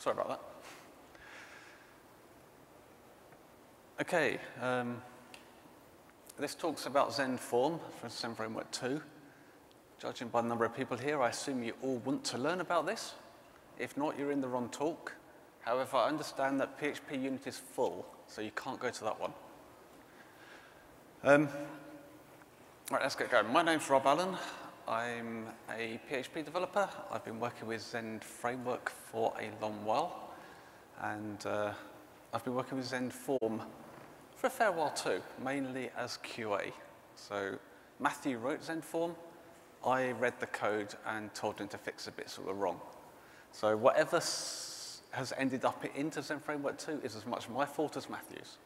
Sorry about that. Okay, this talks about ZendForm for ZendFramework 2. Judging by the number of people here, I assume you all want to learn about this. If not, you're in the wrong talk. However, I understand that PHP Unit is full, so you can't go to that one. Right, let's get going. My name's Rob Allen. I'm a PHP developer. I've been working with Zend Framework for a long while, and I've been working with ZendForm for a fair while too, mainly as QA. So Matthew wrote ZendForm. I read the code and told him to fix the bits that were wrong. So whatever has ended up into Zend Framework 2 is as much my fault as Matthew's.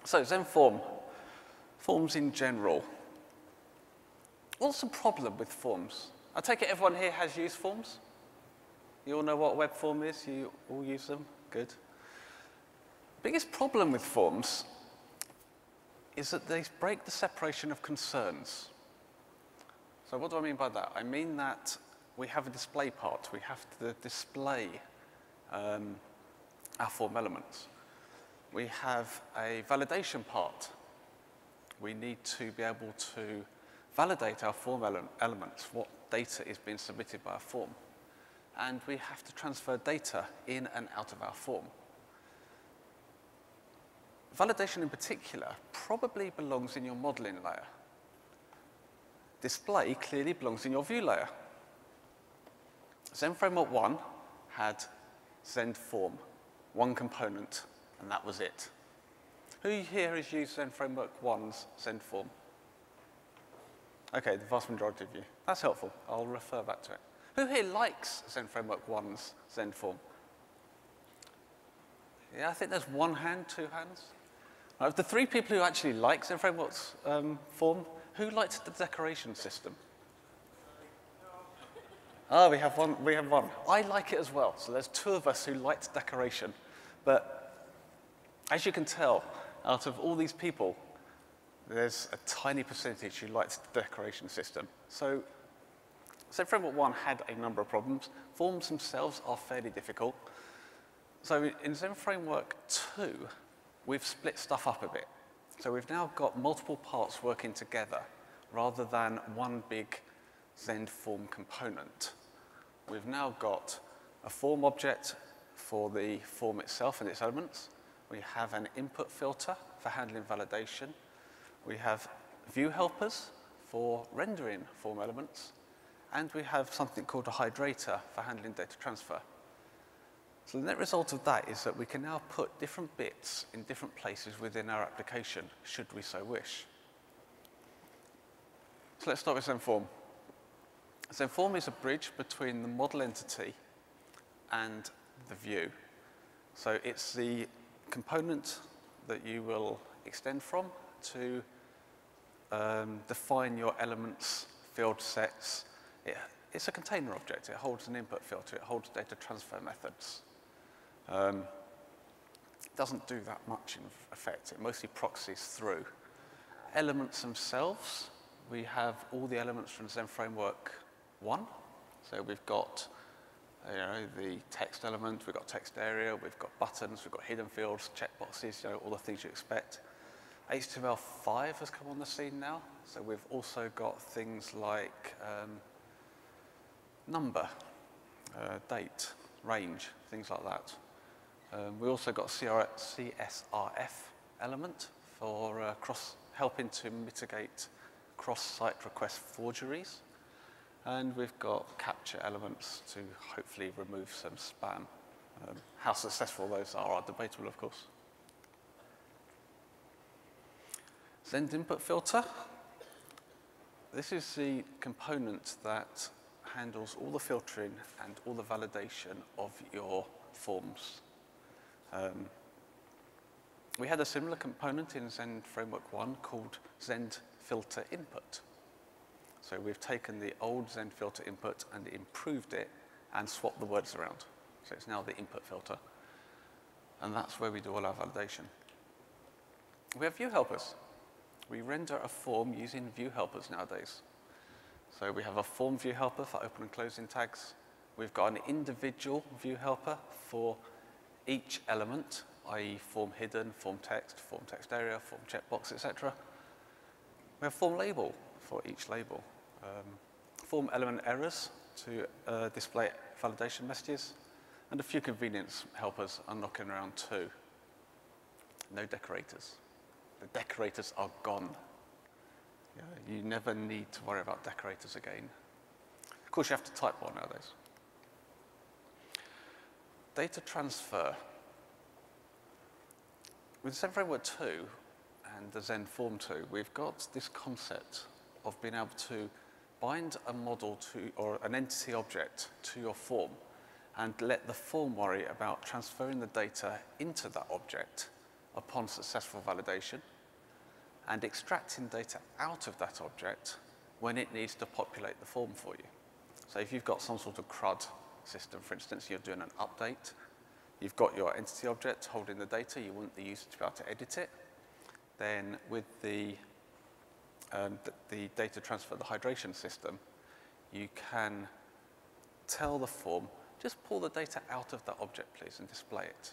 So ZendForm, forms in general. What's the problem with forms? I take it everyone here has used forms? You all know what web form is? You all use them? Good. Biggest problem with forms is that they break the separation of concerns. So what do I mean by that? I mean that we have a display part. We have to display our form elements. We have a validation part. We need to be able to validate our form elements, what data is being submitted by our form. And we have to transfer data in and out of our form. Validation in particular probably belongs in your modeling layer. Display clearly belongs in your view layer. Zend Framework 1 had ZendForm, one component, and that was it. Who here has used Zend Framework 1's ZendForm? Okay, the vast majority of you. That's helpful. I'll refer back to it. Who here likes Zend Framework 1's ZendForm? Yeah, I think there's one hand, two hands. Of the three people who actually like Zend Framework's form, who liked the decoration system? Oh, we have one. We have one. I like it as well. So there's two of us who liked decoration. But as you can tell, out of all these people, there's a tiny percentage who liked the decoration system. So Zend Framework 1 had a number of problems. Forms themselves are fairly difficult. So in Zend Framework 2, we've split stuff up a bit. So we've now got multiple parts working together rather than one big ZendForm component. We've now got a form object for the form itself and its elements. We have an input filter for handling validation. We have view helpers for rendering form elements. And we have something called a Hydrator for handling data transfer. So the net result of that is that we can now put different bits in different places within our application, should we so wish. So let's start with ZendForm. ZendForm is a bridge between the model entity and the view. So it's the component that you will extend from to define your elements, field sets. It's a container object. It holds an input filter. It holds data transfer methods. It doesn't do that much in effect. It mostly proxies through. Elements themselves, we have all the elements from Zend Framework 1. So we've got the text element, we've got text area, we've got buttons, we've got hidden fields, checkboxes, all the things you expect. HTML5 has come on the scene now. So we've also got things like number, date, range, things like that. We also got CSRF element for helping to mitigate cross-site request forgeries. And we've got capture elements to hopefully remove some spam. How successful those are debatable, of course. Zend InputFilter. This is the component that handles all the filtering and all the validation of your forms. We had a similar component in Zend Framework 1 called ZendFilter Input. So we've taken the old ZendFilter input and improved it and swapped the words around. So it's now the input filter. And that's where we do all our validation. We have view helpers. We render a form using view helpers nowadays. So we have a form view helper for open and closing tags. we've got an individual view helper for each element, i.e. form hidden, form text area, form checkbox, etc. We have form label for each label. Form element errors to display validation messages, and a few convenience helpers are knocking around too. No decorators. The decorators are gone. You never need to worry about decorators again. Of course, you have to type one nowadays. Data transfer. With ZendForm 2 and the ZendForm 2, we've got this concept of being able to bind a model to, or an entity object to your form and let the form worry about transferring the data into that object upon successful validation and extracting data out of that object when it needs to populate the form for you. So if you've got some sort of CRUD system, for instance, you're doing an update, you've got your entity object holding the data, you want the user to be able to edit it, then with the data transfer, the hydration system, you can tell the form, just pull the data out of that object, please, and display it.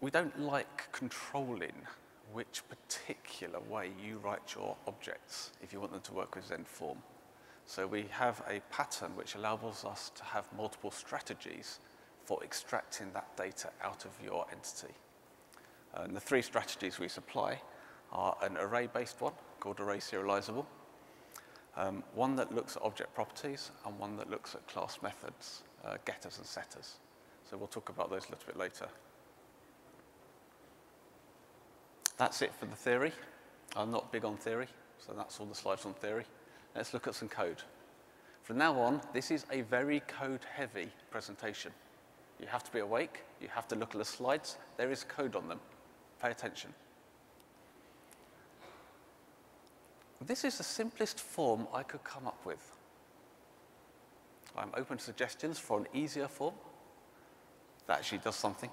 We don't like controlling which particular way you write your objects if you want them to work with ZendForm. So we have a pattern which allows us to have multiple strategies for extracting that data out of your entity. And the three strategies we supply are an array-based one called array serializable, one that looks at object properties, and one that looks at class methods, getters and setters. So we'll talk about those a little bit later. That's it for the theory. I'm not big on theory, so that's all the slides on theory. Let's look at some code. From now on, this is a very code-heavy presentation. You have to be awake. You have to look at the slides. There is code on them. Pay attention. This is the simplest form I could come up with. I'm open to suggestions for an easier form that actually does something.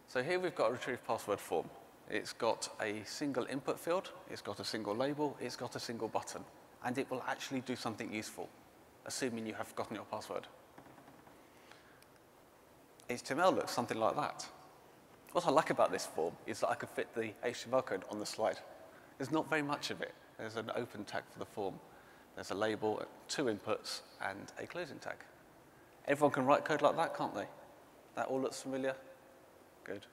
So here we've got a retrieve password form. It's got a single input field, it's got a single label, it's got a single button, and it will actually do something useful, assuming you have forgotten your password. HTML looks something like that. What I like about this form is that I could fit the HTML code on the slide. There's not very much of it. There's an open tag for the form. There's a label, 2 inputs, and a closing tag. Everyone can write code like that, can't they? That all looks familiar? Good.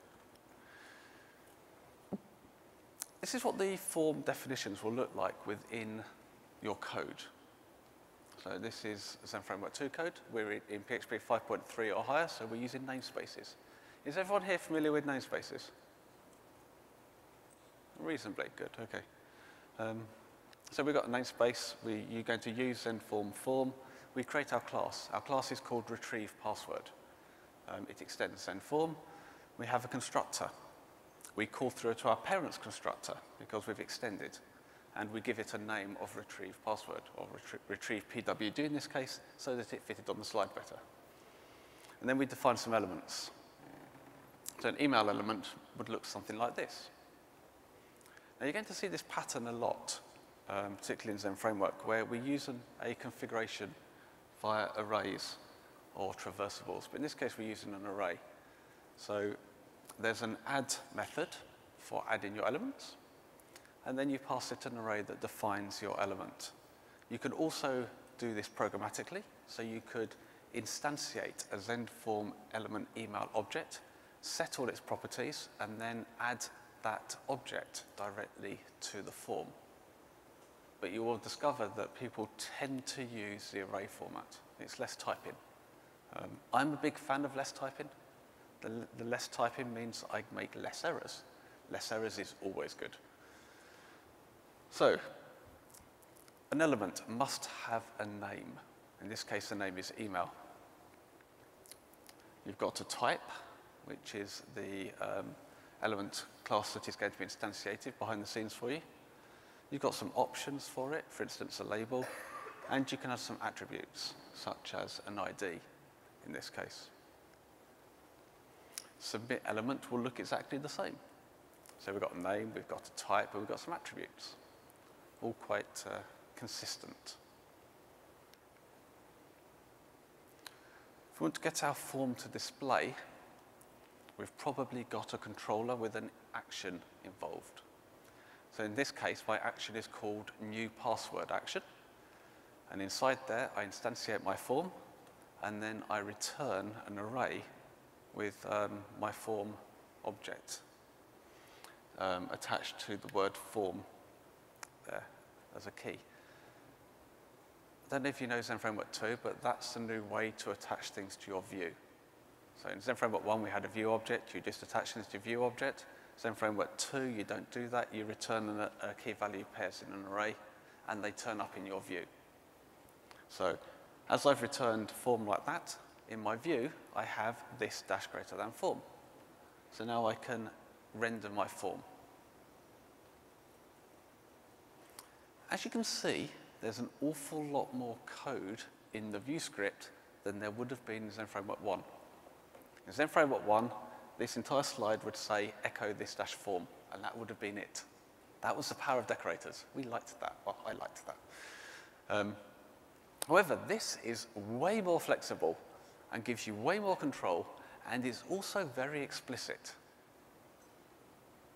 This is what the form definitions will look like within your code. So this is ZendForm 2 code. We're in PHP 5.3 or higher, so we're using namespaces. Is everyone here familiar with namespaces? Reasonably good, okay. So we've got a namespace. You're going to use ZendForm form. We create our class. Our class is called retrieve password. It extends ZendForm. We have a constructor. We call through to our parent's constructor because we've extended, and we give it a name of retrieve password, or retrieve PWD in this case, so that it fitted on the slide better. And then we define some elements. So an email element would look something like this. Now you're going to see this pattern a lot, particularly in Zend Framework, where we use a configuration via arrays or traversables. But in this case, we're using an array. So there's an add method for adding your elements, and then you pass it an array that defines your element. You can also do this programmatically, so you could instantiate a ZendForm element email object, set all its properties, and then add that object directly to the form. But you will discover that people tend to use the array format. It's less typing. I'm a big fan of less typing. The less typing means I make less errors. Less errors is always good. So, an element must have a name. In this case, the name is email. You've got a type, which is the element class that is going to be instantiated behind the scenes for you. You've got some options for it, for instance, a label, and you can have some attributes, such as an ID in this case. Submit element will look exactly the same. So we've got a name, we've got a type, and we've got some attributes, all quite consistent. If we want to get our form to display, we've probably got a controller with an action involved. So in this case, my action is called new password action. And inside there, I instantiate my form, and then I return an array with my form object attached to the word form there as a key. I don't know if you know Zend Framework 2, but that's a new way to attach things to your view. So in Zend Framework 1, we had a view object. You just attach things to your view object. Zend Framework 2, you don't do that. You return a key value pairs in an array, and they turn up in your view. So as I've returned form like that, in my view, I have this dash greater than form. So now I can render my form. As you can see, there's an awful lot more code in the view script than there would have been in Zend Framework 1. In Zend Framework 1, this entire slide would say echo this dash form, and that would have been it. That was the power of decorators. We liked that. Well, I liked that. However, this is way more flexible and gives you way more control, and is also very explicit.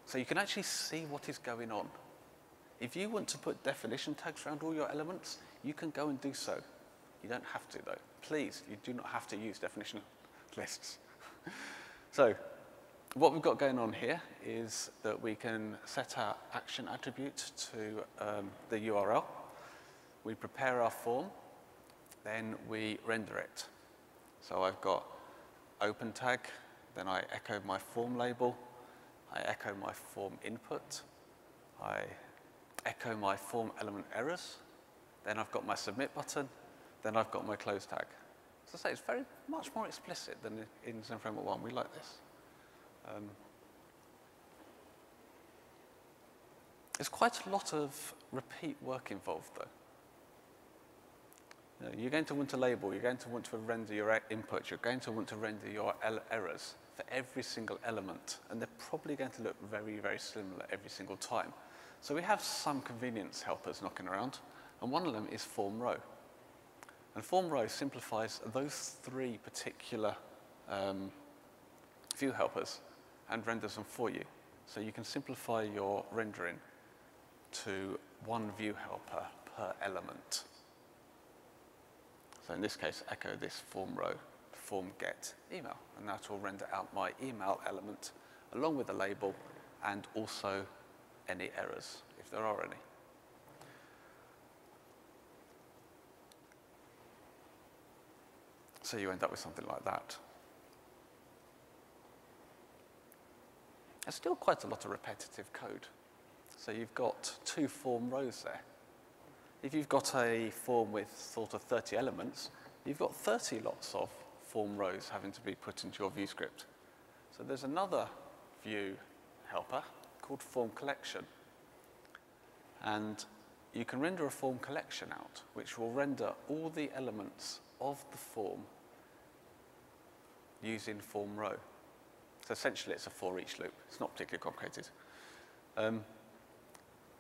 So you can actually see what is going on. If you want to put definition tags around all your elements, you can go and do so. You don't have to, though. Please, you do not have to use definition lists. So what we've got going on here is that we can set our action attribute to the URL. We prepare our form, then we render it. So I've got open tag, then I echo my form label, I echo my form input, I echo my form element errors, then I've got my submit button, then I've got my close tag. As I say, it's very much more explicit than in Zend Framework 1. We like this. There's quite a lot of repeat work involved, though. You know, you're going to want to label, you're going to want to render your input, you're going to want to render your errors for every single element, and they're probably going to look very, very similar every single time. So we have some convenience helpers knocking around, and one of them is form row. And form row simplifies those three particular view helpers and renders them for you. So you can simplify your rendering to one view helper per element. So in this case, echo this form row, form get email, and that will render out my email element along with the label and also any errors, if there are any. So you end up with something like that. There's still quite a lot of repetitive code. So you've got two form rows there. If you've got a form with sort of 30 elements, you've got 30 lots of form rows having to be put into your view script. So there's another view helper called form collection. And you can render a form collection out, which will render all the elements of the form using form row. So essentially, it's a for each loop. It's not particularly complicated.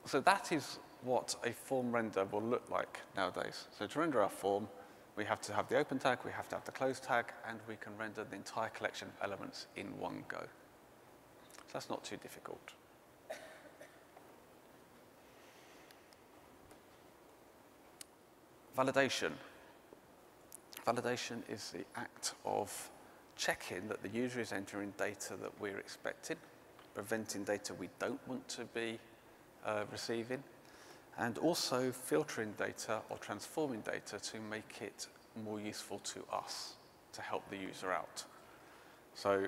So that is what a form render will look like nowadays. So to render our form, we have to have the open tag, we have to have the close tag, and we can render the entire collection of elements in one go. So that's not too difficult. Validation. Validation is the act of checking that the user is entering data that we're expecting, preventing data we don't want to be receiving, and also filtering data or transforming data to make it more useful to us, to help the user out. So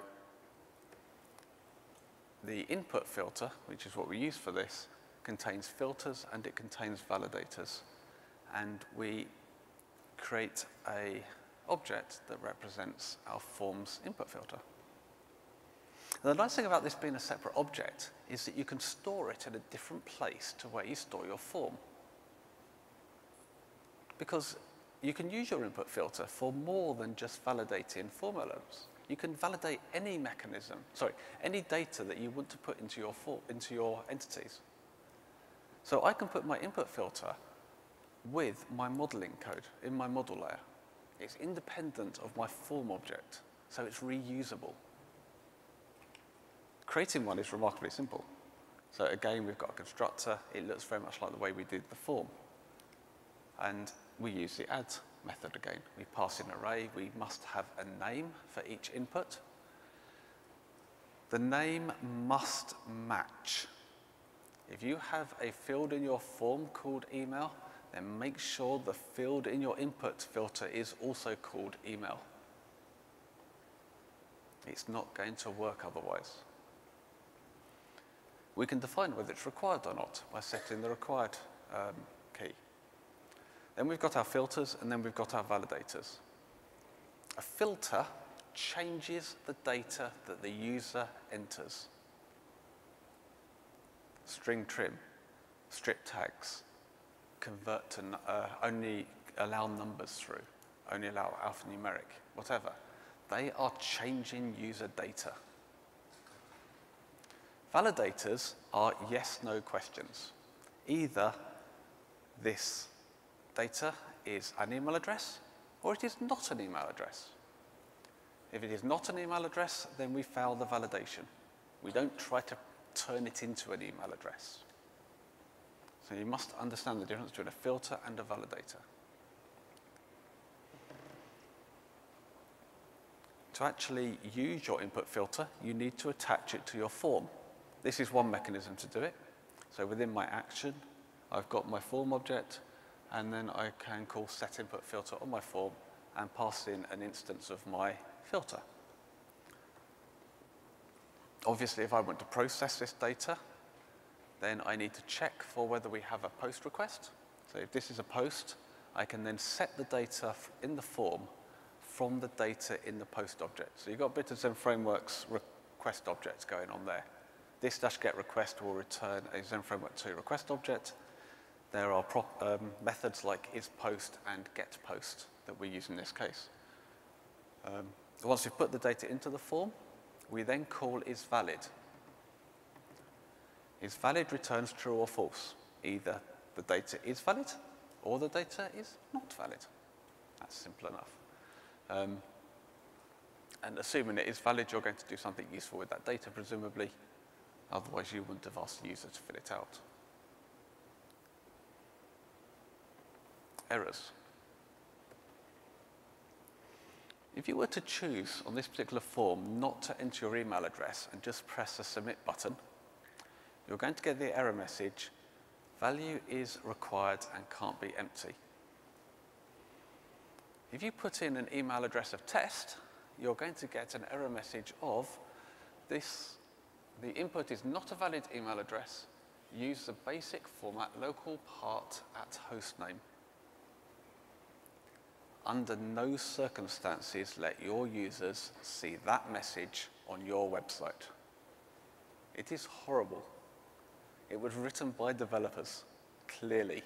the input filter, which is what we use for this, contains filters and it contains validators. And we create an object that represents our form's input filter. And the nice thing about this being a separate object is that you can store it in a different place to where you store your form. Because you can use your input filter for more than just validating form elements. You can validate any mechanism, any data that you want to put into your entities. So I can put my input filter with my modeling code in my model layer. It's independent of my form object, so it's reusable. Creating one is remarkably simple. So again, we've got a constructor. It looks very much like the way we did the form. And we use the add method again. We pass in an array. We must have a name for each input. The name must match. If you have a field in your form called email, then make sure the field in your input filter is also called email. It's not going to work otherwise. We can define whether it's required or not by setting the required key. Then we've got our filters, and then we've got our validators. A filter changes the data that the user enters. String trim, strip tags, convert to only allow numbers through, only allow alphanumeric, whatever. They are changing user data. Validators are yes/no questions. Either this data is an email address or it is not an email address. If it is not an email address, then we fail the validation. We don't try to turn it into an email address. So you must understand the difference between a filter and a validator. To actually use your input filter, you need to attach it to your form. This is one mechanism to do it. So within my action, I've got my form object, and then I can call setInputFilter on my form and pass in an instance of my filter. Obviously, if I want to process this data, then I need to check for whether we have a post request. So if this is a post, I can then set the data in the form from the data in the post object. So you've got a bit of ZendFramework's request objects going on there. This -getRequest will return a ZendFramework 2 request object. There are methods like isPost and getPost that we use in this case. Once we've put the data into the form, we then call isValid. IsValid returns true or false. Either the data is valid or the data is not valid. That's simple enough. And assuming it is valid, you're going to do something useful with that data, presumably. Otherwise, you wouldn't have asked the user to fill it out. Errors. If you were to choose on this particular form not to enter your email address and just press the submit button, you're going to get the error message, value is required and can't be empty. If you put in an email address of test, you're going to get an error message of the input is not a valid email address, use the basic format local part at hostname. Under no circumstances let your users see that message on your website. It is horrible. It was written by developers, clearly.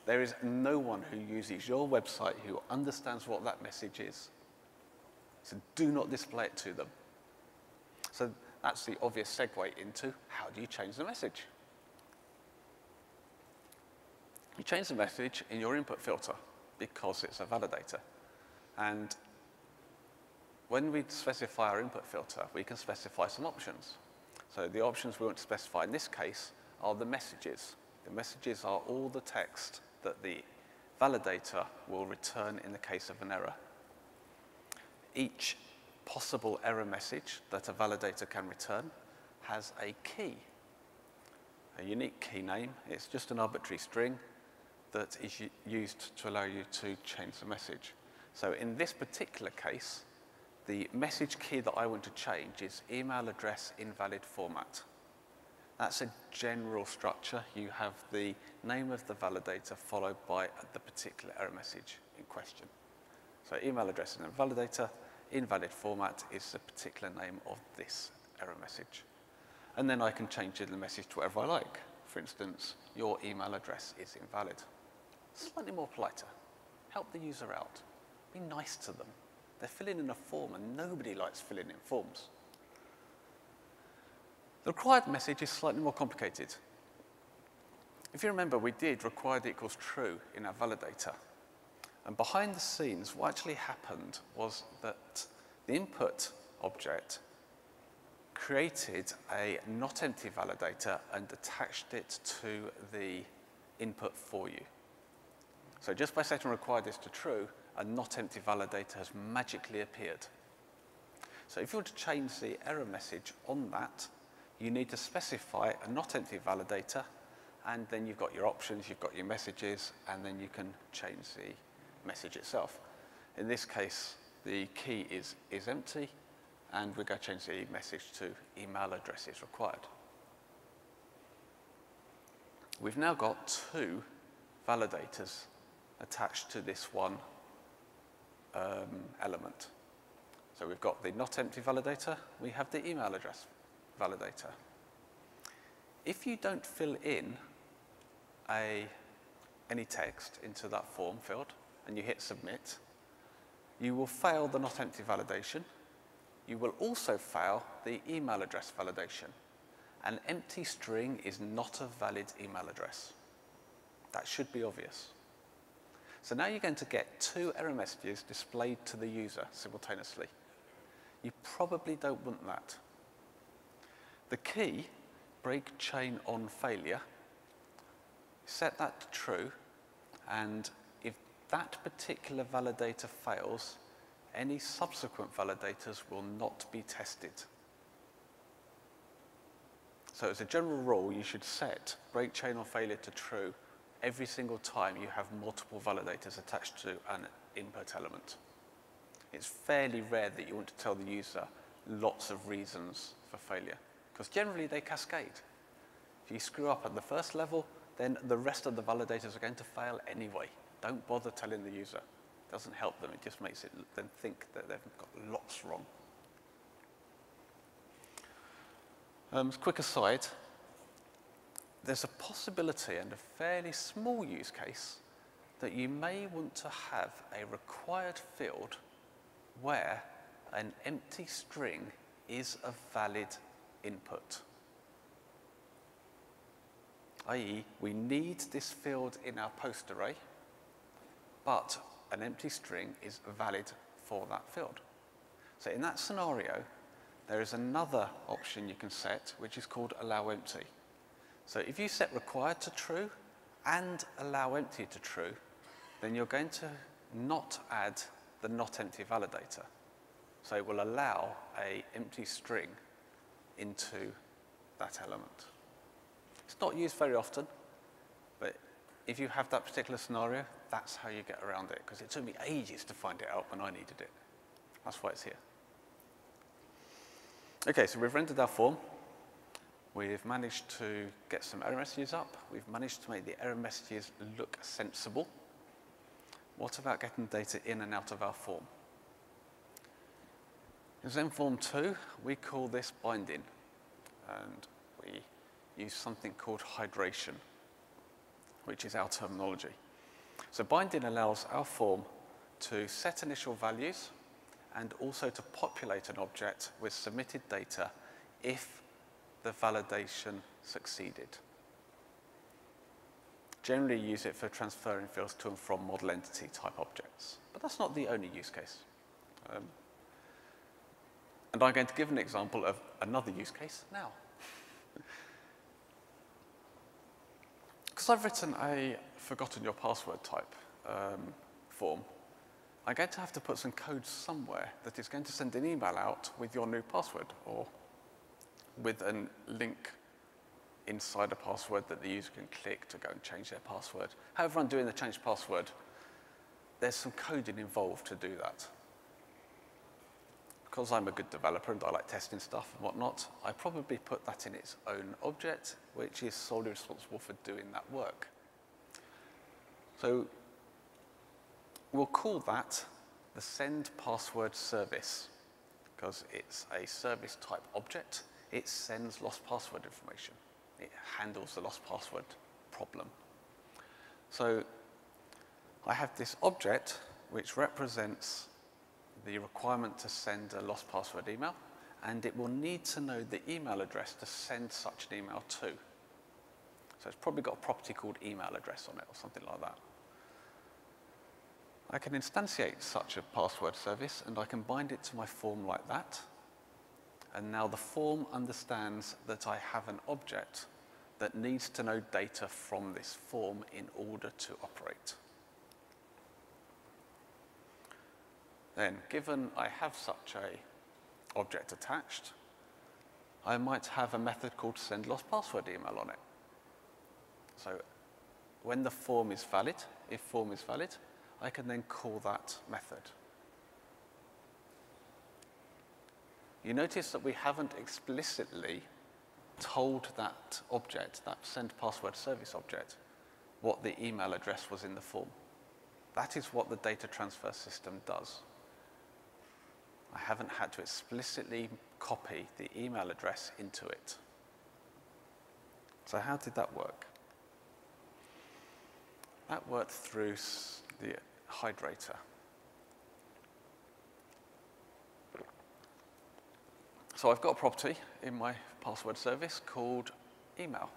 There is no one who uses your website who understands what that message is. So do not display it to them. So that's the obvious segue into how do you change the message? You change the message in your input filter because it's a validator. And when we specify our input filter, we can specify some options. So the options we want to specify in this case are the messages. The messages are all the text that the validator will return in the case of an error. Each possible error message that a validator can return has a key, a unique key name. It's just an arbitrary string that is used to allow you to change the message. So in this particular case, the message key that I want to change is email address invalid format. That's a general structure. You have the name of the validator followed by the particular error message in question. So email address and validator, invalid format is the particular name of this error message. And then I can change the message to whatever I like. For instance, your email address is invalid. Slightly more politer. Help the user out. Be nice to them. They're filling in a form and nobody likes filling in forms. The required message is slightly more complicated. If you remember, we did required equals true in our validator. And behind the scenes, what actually happened was that the input object created a not empty validator and attached it to the input for you. So just by setting required is to true, a not empty validator has magically appeared. So if you want to change the error message on that, you need to specify a not empty validator, and then you've got your options, you've got your messages, and then you can change the message itself. In this case, the key is empty, and we're going to change the message to email address is required. We've now got two validators attached to this one element. So we've got the not empty validator, we have the email address validator. If you don't fill in any text into that form field and you hit submit, you will fail the not empty validation. You will also fail the email address validation. An empty string is not a valid email address. That should be obvious. So now you're going to get two error messages displayed to the user simultaneously. You probably don't want that. The key, break chain on failure, set that to true, and if that particular validator fails, any subsequent validators will not be tested. So as a general rule, you should set break chain on failure to true every single time you have multiple validators attached to an input element. It's fairly rare that you want to tell the user lots of reasons for failure, because generally they cascade. If you screw up at the first level, then the rest of the validators are going to fail anyway. Don't bother telling the user. It doesn't help them, it just makes them think that they've got lots wrong. Quick aside, there's a possibility and a fairly small use case that you may want to have a required field where an empty string is a valid input. i.e., we need this field in our post array, but an empty string is valid for that field. So in that scenario, there is another option you can set, which is called allow empty. So if you set required to true and allow empty to true, then you're going to not add the not empty validator. So it will allow an empty string into that element. It's not used very often, but if you have that particular scenario, that's how you get around it, because it took me ages to find it out when I needed it. That's why it's here. Okay, so we've rendered our form. We've managed to get some error messages up. We've managed to make the error messages look sensible. What about getting data in and out of our form? In ZendForm 2, we call this binding, and we use something called hydration, which is our terminology. So binding allows our form to set initial values and also to populate an object with submitted data if the validation succeeded. Generally use it for transferring fields to and from model entity type objects, but that's not the only use case. And I'm going to give an example of another use case now. Because I've written a forgotten your password type form, I'm going to have to put some code somewhere that is going to send an email out with your new password, or with a link inside a password that the user can click to go and change their password. However I'm doing the change password, there's some coding involved to do that. Because I'm a good developer and I like testing stuff and whatnot, I probably put that in its own object, which is solely responsible for doing that work. So we'll call that the send password service, because it's a service type object. It sends lost password information. It handles the lost password problem. So I have this object which represents the requirement to send a lost password email, and it will need to know the email address to send such an email to. So it's probably got a property called email address on it or something like that. I can instantiate such a password service, and I can bind it to my form like that. And now the form understands that I have an object that needs to know data from this form in order to operate. Then, given I have such a object attached, I might have a method called send_lost_password email on it. So when the form is valid, if form is valid, I can then call that method. You notice that we haven't explicitly told that object, that send_password service object, what the email address was in the form. That is what the data transfer system does. I haven't had to explicitly copy the email address into it. So how did that work? That worked through the Hydrator. So I've got a property in my password service called email.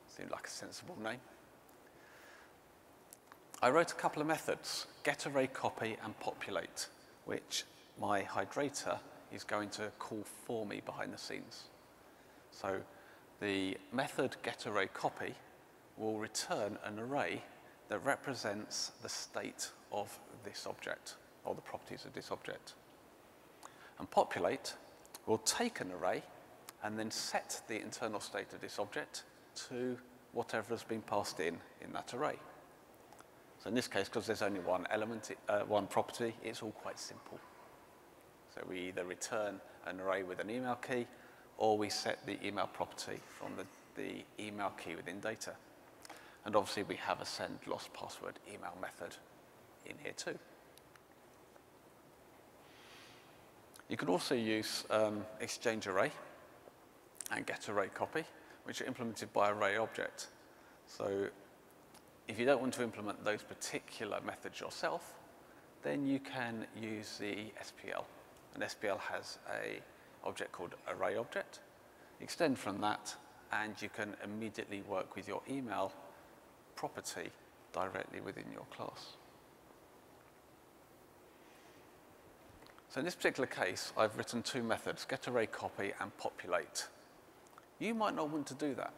Seemed like a sensible name. I wrote a couple of methods, getArrayCopy and populate, which my Hydrator is going to call for me behind the scenes. So the method getArrayCopy will return an array that represents the state of this object, or the properties of this object. And populate will take an array and then set the internal state of this object to whatever has been passed in that array. So in this case, because there's only one element, one property, it's all quite simple. So we either return an array with an email key, or we set the email property from the email key within data. And obviously we have a send_lost_password email method in here too. You can also use exchange array and getArrayCopy, which are implemented by ArrayObject. So if you don't want to implement those particular methods yourself, then you can use the SPL. And SPL has an object called ArrayObject. Extend from that, and you can immediately work with your email property directly within your class. So in this particular case, I've written two methods, getArrayCopy and populate. You might not want to do that.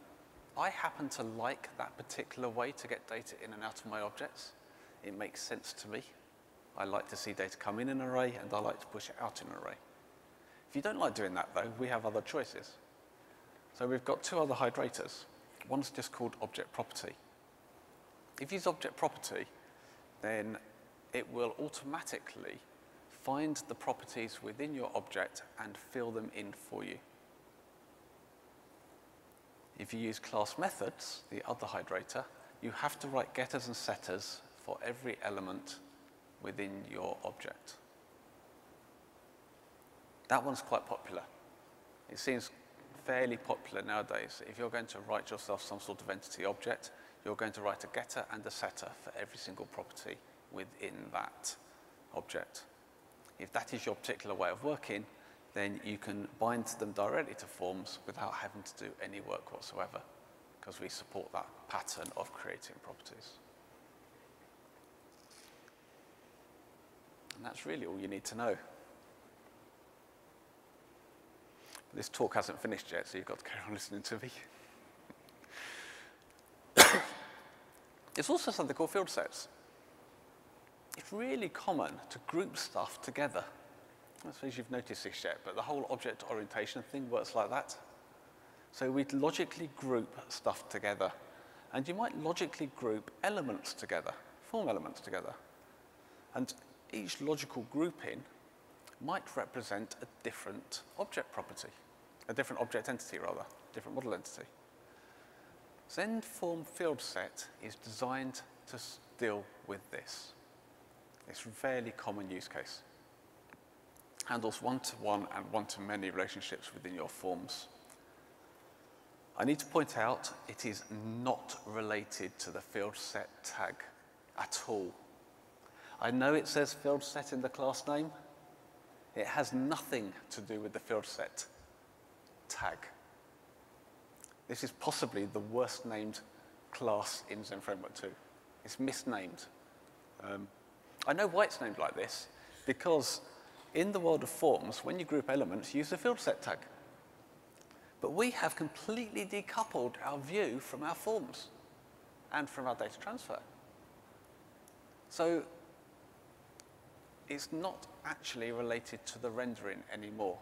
I happen to like that particular way to get data in and out of my objects. It makes sense to me. I like to see data come in an array, and I like to push it out in an array. If you don't like doing that, though, we have other choices. So we've got two other hydrators. One's just called object property. If you use object property, then it will automatically find the properties within your object and fill them in for you. If you use class methods, the other hydrator, you have to write getters and setters for every element within your object. That one's quite popular. It seems fairly popular nowadays. If you're going to write yourself some sort of entity object, you're going to write a getter and a setter for every single property within that object. If that is your particular way of working, then you can bind them directly to forms without having to do any work whatsoever, because we support that pattern of creating properties. And that's really all you need to know. This talk hasn't finished yet, so you've got to carry on listening to me. There's also something called field sets. It's really common to group stuff together. I suppose you've noticed this yet, but the whole object orientation thing works like that. So we logically group stuff together. And you might logically group elements together, form elements together. And each logical grouping might represent a different object property, a different object entity rather, different model entity. ZendForm Fieldset is designed to deal with this. It's a fairly common use case. Handles one-to-one and one-to-many relationships within your forms. I need to point out it is not related to the Fieldset tag at all. I know it says Fieldset in the class name. It has nothing to do with the Fieldset tag. This is possibly the worst named class in Zen Framework 2. It's misnamed. I know why it's named like this, because in the world of forms, when you group elements, use the Fieldset tag. But we have completely decoupled our view from our forms and from our data transfer. So it's not actually related to the rendering anymore.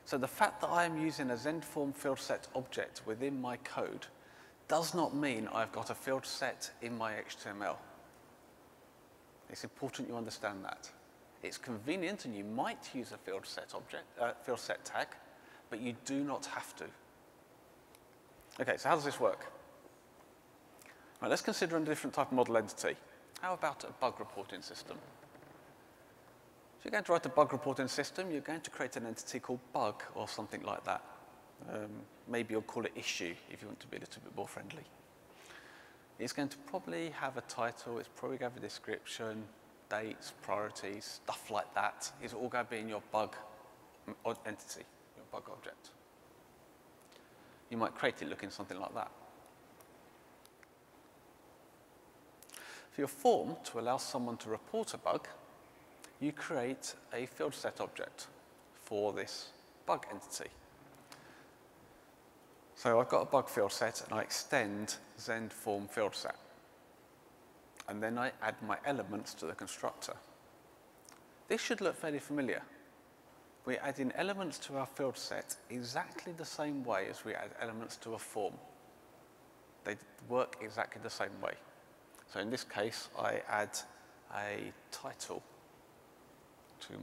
So the fact that I am using a ZendForm Fieldset object within my code does not mean I've got a Fieldset in my HTML. It's important you understand that. It's convenient, and you might use a Fieldset tag, but you do not have to. Okay, so how does this work? Right, let's consider a different type of model entity. How about a bug reporting system? If you're going to write a bug reporting system, you're going to create an entity called bug or something like that. Maybe you'll call it issue if you want to be a little bit more friendly. It's going to probably have a title, it's probably going to have a description, dates, priorities, stuff like that. It's all going to be in your bug entity, your bug object. You might create it looking something like that. For your form, to allow someone to report a bug, you create a Fieldset object for this bug entity. So I've got a bug Fieldset, and I extend ZendForm Fieldset. And then I add my elements to the constructor. This should look fairly familiar. We're adding elements to our Fieldset exactly the same way as we add elements to a form. They work exactly the same way. So in this case, I add a title to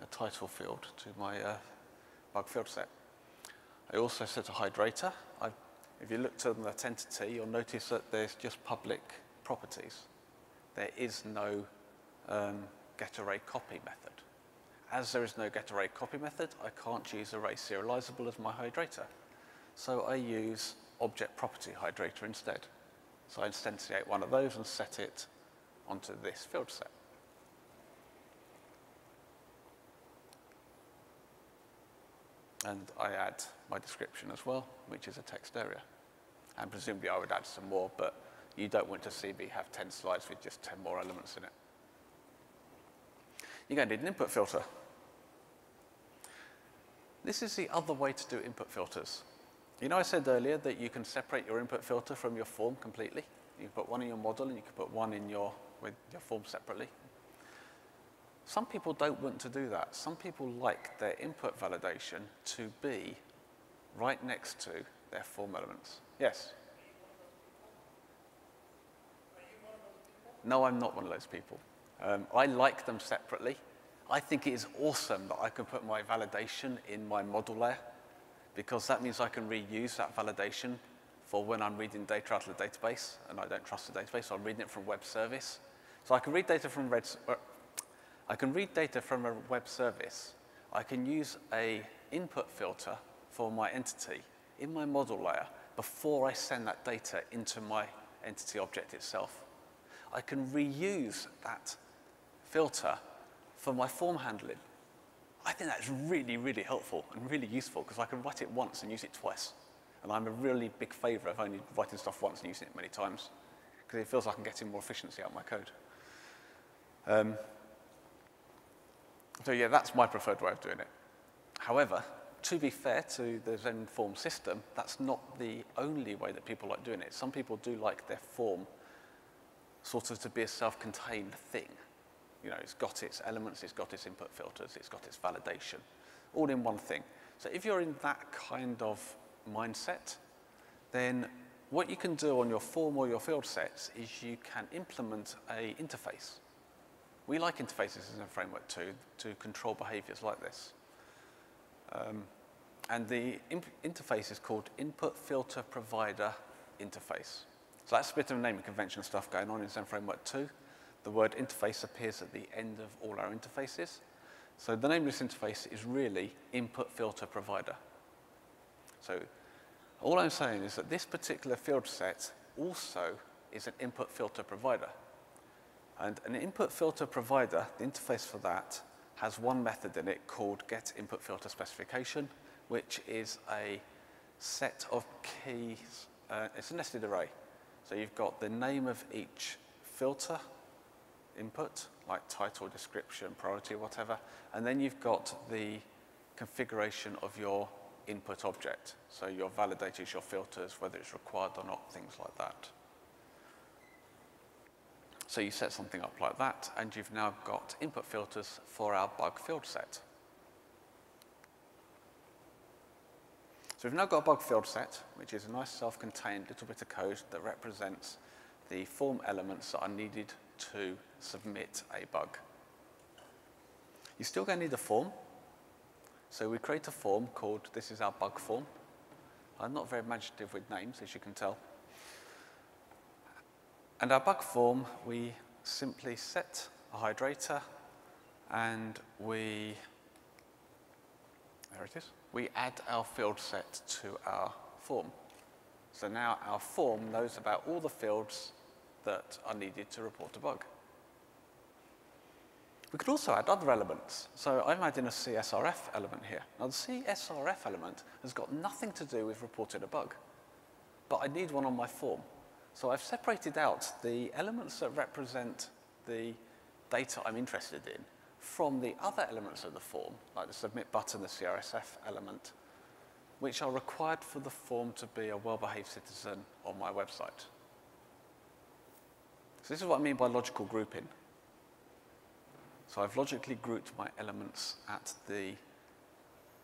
a title field to my bug Fieldset. I also set a Hydrator. If you look to that entity, you'll notice that there's just public properties. There is no getArrayCopy method. As there is no getArrayCopy method, I can't use ArraySerializable as my Hydrator. So I use object property Hydrator instead. So I instantiate one of those and set it onto this Fieldset. And I add my description as well, which is a text area. And presumably I would add some more, but you don't want to see me have 10 slides with just 10 more elements in it. You're going to need an input filter. This is the other way to do input filters. You know, I said earlier that you can separate your input filter from your form completely. You can put one in your model, and you can put one in with your form separately. Some people don't want to do that. Some people like their input validation to be right next to their form elements. Yes? No, I'm not one of those people. I like them separately. I think it is awesome that I can put my validation in my model layer, because that means I can reuse that validation for when I'm reading data out of the database, and I don't trust the database, so I'm reading it from web service. So I can read data from a web service. I can use an input filter for my entity in my model layer before I send that data into my entity object itself. I can reuse that filter for my form handling. I think that's really, really helpful and really useful, because I can write it once and use it twice. And I'm a really big favor of only writing stuff once and using it many times, because it feels like I'm getting more efficiency out of my code. So yeah, that's my preferred way of doing it. However, to be fair to the ZendForm system, that's not the only way that people like doing it. Some people do like their form sort of to be a self-contained thing. You know, it's got its elements, it's got its input filters, it's got its validation, all in one thing. So if you're in that kind of mindset, then what you can do on your form or your field sets is you can implement an interface. We like interfaces in Framework 2 to control behaviors like this. And the interface is called InputFilter Provider Interface. So that's a bit of naming convention stuff going on in Zen Framework 2. The word interface appears at the end of all our interfaces. So the name of this interface is really InputFilter Provider. So all I'm saying is that this particular field set also is an input filter provider. And an input filter provider, the interface for that, has one method in it called getInputFilterSpecification, which is a set of keys. It's a nested array. So you've got the name of each filter input, like title, description, priority, whatever. And then you've got the configuration of your input object. So your validators, your filters, whether it's required or not, things like that. So you set something up like that, and you've now got input filters for our BugFieldset. So we've now got a BugFieldset, which is a nice self-contained little bit of code that represents the form elements that are needed to submit a bug. You're still going to need a form. So we create a form called, this is our bug form. I'm not very imaginative with names, as you can tell. And our bug form, we simply set a hydrator, and there it is. We add our field set to our form. So now our form knows about all the fields that are needed to report a bug. We could also add other elements. So I'm adding a CSRF element here. Now the CSRF element has got nothing to do with reporting a bug, but I need one on my form. So I've separated out the elements that represent the data I'm interested in from the other elements of the form, like the submit button, the CSRF element, which are required for the form to be a well-behaved citizen on my website. So this is what I mean by logical grouping. So I've logically grouped my elements at the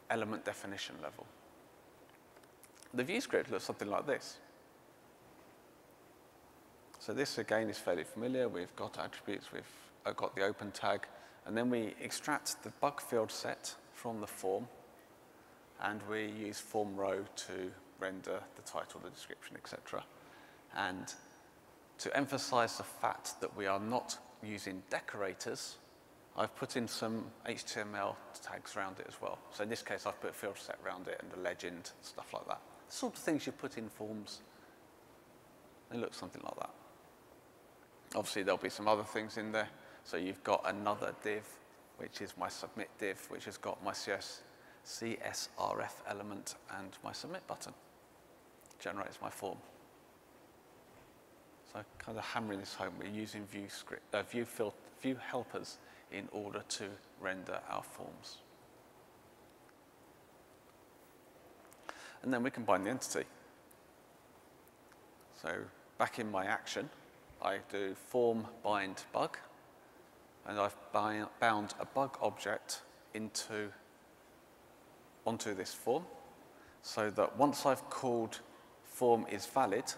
element definition level. The view script looks something like this. So this, again, is fairly familiar. We've got attributes, we've got the open tag, and then we extract the bug field set from the form, and we use form row to render the title, the description, etc. And to emphasize the fact that we are not using decorators, I've put in some HTML tags around it as well. So in this case, I've put a field set around it and a legend, stuff like that. The sort of things you put in forms, they look something like that. Obviously, there'll be some other things in there. So you've got another div, which is my submit div, which has got my CSRF element and my submit button. Generates my form. So kind of hammering this home, we're using view helpers in order to render our forms. And then we combine the entity. So back in my action, I do form bind bug, and I've bound a bug object onto this form, so that once I've called form is valid,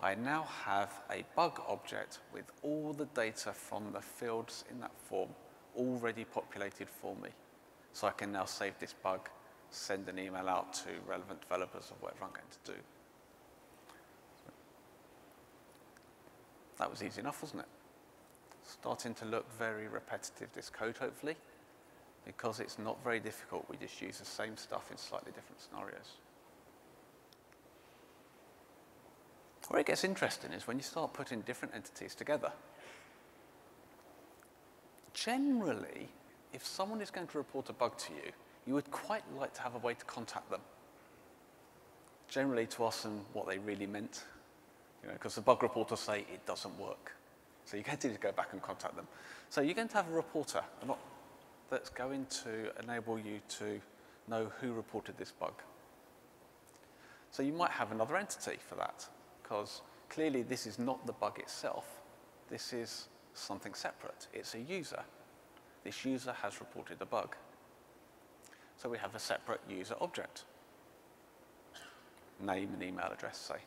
I now have a bug object with all the data from the fields in that form already populated for me. So I can now save this bug, send an email out to relevant developers or whatever I'm going to do. That was easy enough, wasn't it? Starting to look very repetitive, this code, hopefully, because it's not very difficult. We just use the same stuff in slightly different scenarios. Where it gets interesting is when you start putting different entities together. Generally, if someone is going to report a bug to you, you would quite like to have a way to contact them. Generally to ask them what they really meant, because the bug reporter say it doesn't work. So you're going to need to go back and contact them. So you're going to have a reporter that's going to enable you to know who reported this bug. So you might have another entity for that, because clearly this is not the bug itself. This is something separate. It's a user. This user has reported a bug. So we have a separate user object. Name and email address, say.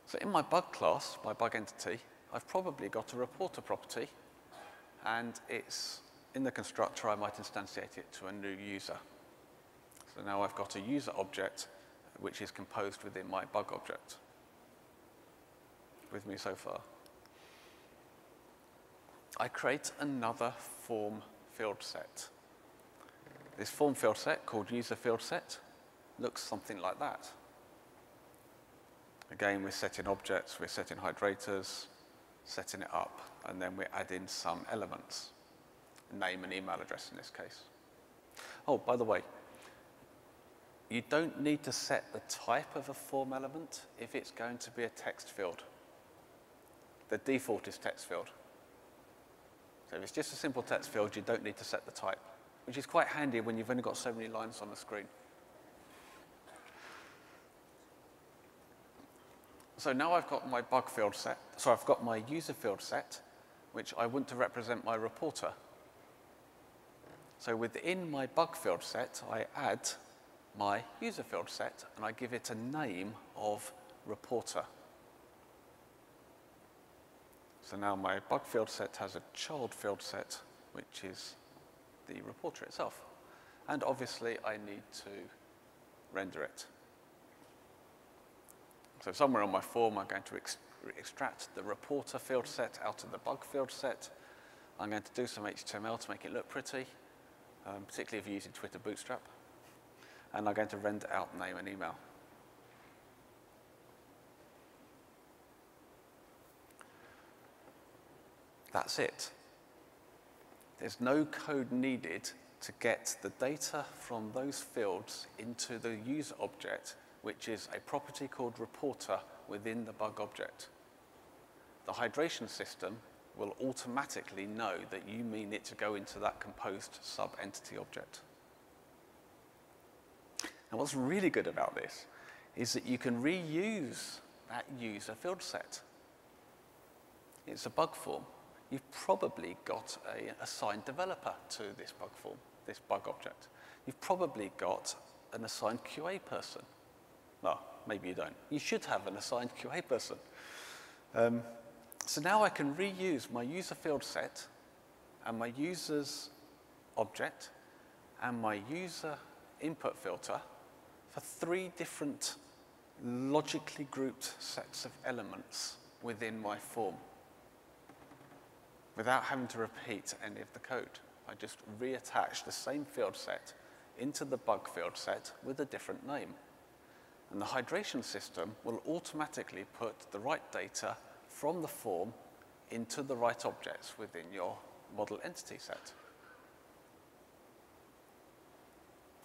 So in my bug class, my bug entity, I've probably got a reporter property, and it's in the constructor, I might instantiate it to a new user. So now I've got a user object which is composed within my bug object. With me so far. I create another form field set. This form field set, called user field set, looks something like that. Again, we're setting objects, we're setting hydrators, setting it up, and then we're adding some elements. Name and email address in this case. Oh, by the way, you don't need to set the type of a form element if it's going to be a text field. the default is text field. So if it's just a simple text field, you don't need to set the type, which is quite handy when you've only got so many lines on the screen. So now I've got my bug field set, so I've got my user field set, which I want to represent my reporter. So within my bug field set, I add my user field set, and I give it a name of reporter. So now my bug field set has a child field set, which is the reporter itself. And obviously, I need to render it. So somewhere on my form, I'm going to extract the reporter field set out of the bug field set. I'm going to do some HTML to make it look pretty, particularly if you're using Twitter Bootstrap. And I'm going to render out name and email. That's it. There's no code needed to get the data from those fields into the user object, which is a property called reporter within the bug object. The hydration system will automatically know that you mean it to go into that composed sub-entity object. And what's really good about this is that you can reuse that user field set. It's a bug form. You've probably got an assigned developer to this bug form, this bug object. You've probably got an assigned QA person. Well, maybe you don't. You should have an assigned QA person. So now I can reuse my user field set and my user's object and my user input filter for 3 different logically grouped sets of elements within my form, without having to repeat any of the code. I just reattach the same field set into the bug field set with a different name. And the hydration system will automatically put the right data from the form into the right objects within your model entity set.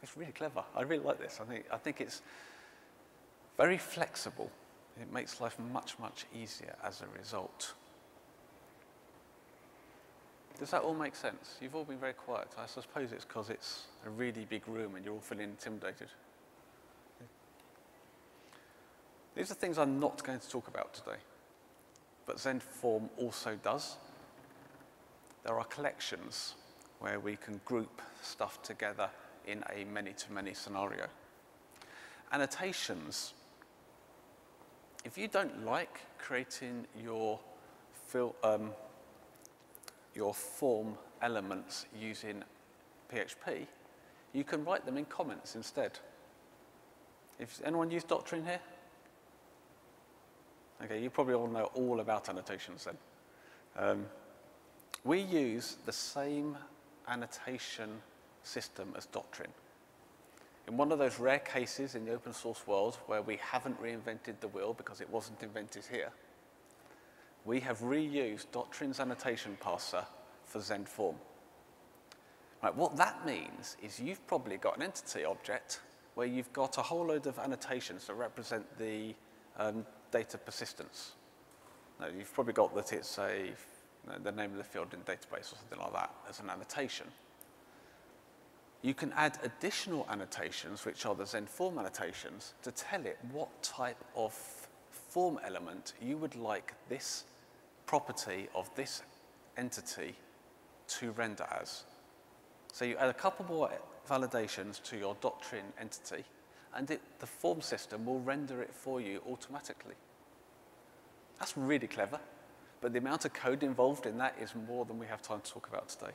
It's really clever. I really like this. I think it's very flexible. It makes life much, much easier as a result. Does that all make sense? You've all been very quiet. I suppose it's because it's a really big room and you're all feeling intimidated. These are things I'm not going to talk about today, but ZendForm also does. There are collections where we can group stuff together in a many-to-many scenario. Annotations. If you don't like creating your form elements using PHP, you can write them in comments instead. If anyone used Doctrine here? Okay, you probably all know all about annotations then. We use the same annotation system as Doctrine. In one of those rare cases in the open source world where we haven't reinvented the wheel because it wasn't invented here, we have reused Doctrine's annotation parser for ZendForm. Right, what that means is you've probably got an entity object where you've got a whole load of annotations that represent the data persistence. Now, you've probably got that it's the name of the field in the database or something like that as an annotation. You can add additional annotations, which are the ZendForm annotations, to tell it what type of form element you would like this property of this entity to render as. So you add a couple more validations to your Doctrine entity, and the form system will render it for you automatically. That's really clever, but the amount of code involved in that is more than we have time to talk about today.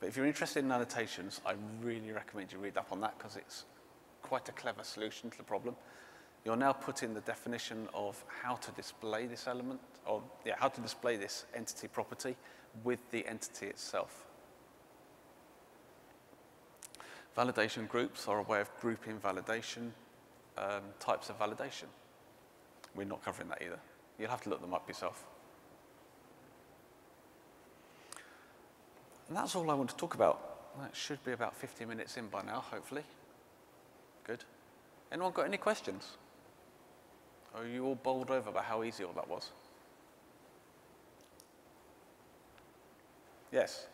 But if you're interested in annotations, I really recommend you read up on that because it's quite a clever solution to the problem. You'll now put in the definition of how to display this element, or how to display this entity property with the entity itself. Validation groups are a way of grouping validation, types of validation. We're not covering that either. You'll have to look them up yourself. And that's all I want to talk about. That should be about 50 minutes in by now, hopefully. Good. Anyone got any questions? Or are you all bowled over by how easy all that was? Yes?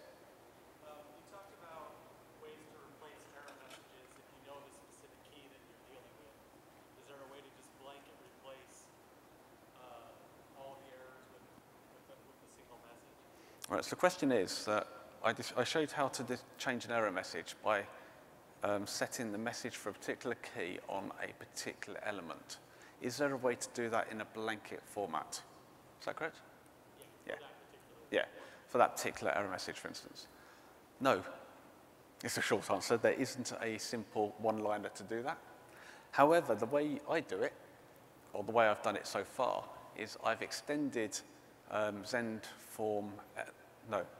You talked about ways to replace error messages if you know the specific key that you're dealing with. Is there a way to just blanket replace all the errors with a single message? Right, so the question is that I showed how to change an error message by setting the message for a particular key on a particular element. Is there a way to do that in a blanket format? Is that correct? Yeah. Yeah, for that particular error message, for instance. No, it's a short answer. There isn't a simple one-liner to do that. However, the way I do it, or the way I've done it so far, is I've extended ZendForm,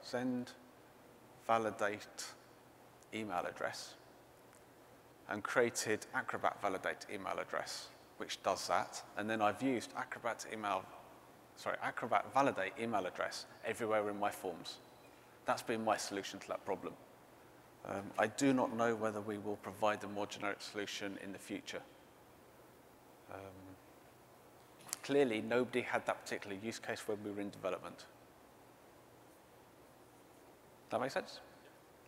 Zend validate email address, and created Acrobat validate email address, which does that. And then I've used Acrobat validate email address everywhere in my forms. That's been my solution to that problem. I do not know whether we will provide a more generic solution in the future. Clearly, nobody had that particular use case when we were in development. That make sense?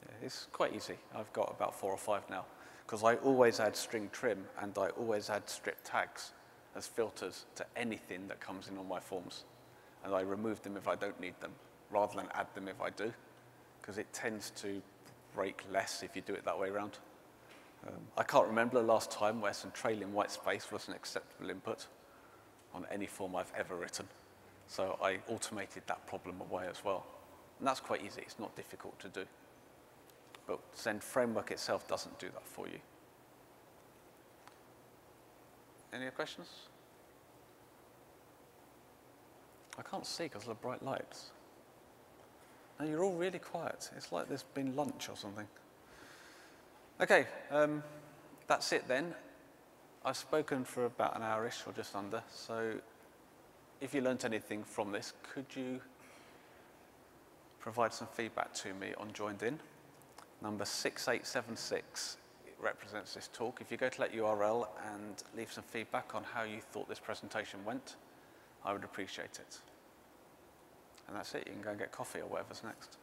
Yeah, it's quite easy. I've got about 4 or 5 now, because I always add string trim and I always add strip tags as filters to anything that comes in on my forms. And I remove them if I don't need them, rather than add them if I do, because it tends to break less if you do it that way around. I can't remember the last time where some trailing white space was an acceptable input on any form I've ever written. So I automated that problem away as well. And that's quite easy. It's not difficult to do. But Zend framework itself doesn't do that for you. Any other questions? I can't see because of the bright lights. No, you're all really quiet. It's like there's been lunch or something. Okay, that's it then. I've spoken for about an hour-ish or just under. So if you learnt anything from this, could you provide some feedback to me on Joined In? Number 6876 represents this talk. If you go to that URL and leave some feedback on how you thought this presentation went, I would appreciate it. And that's it. You can go and get coffee or whatever's next.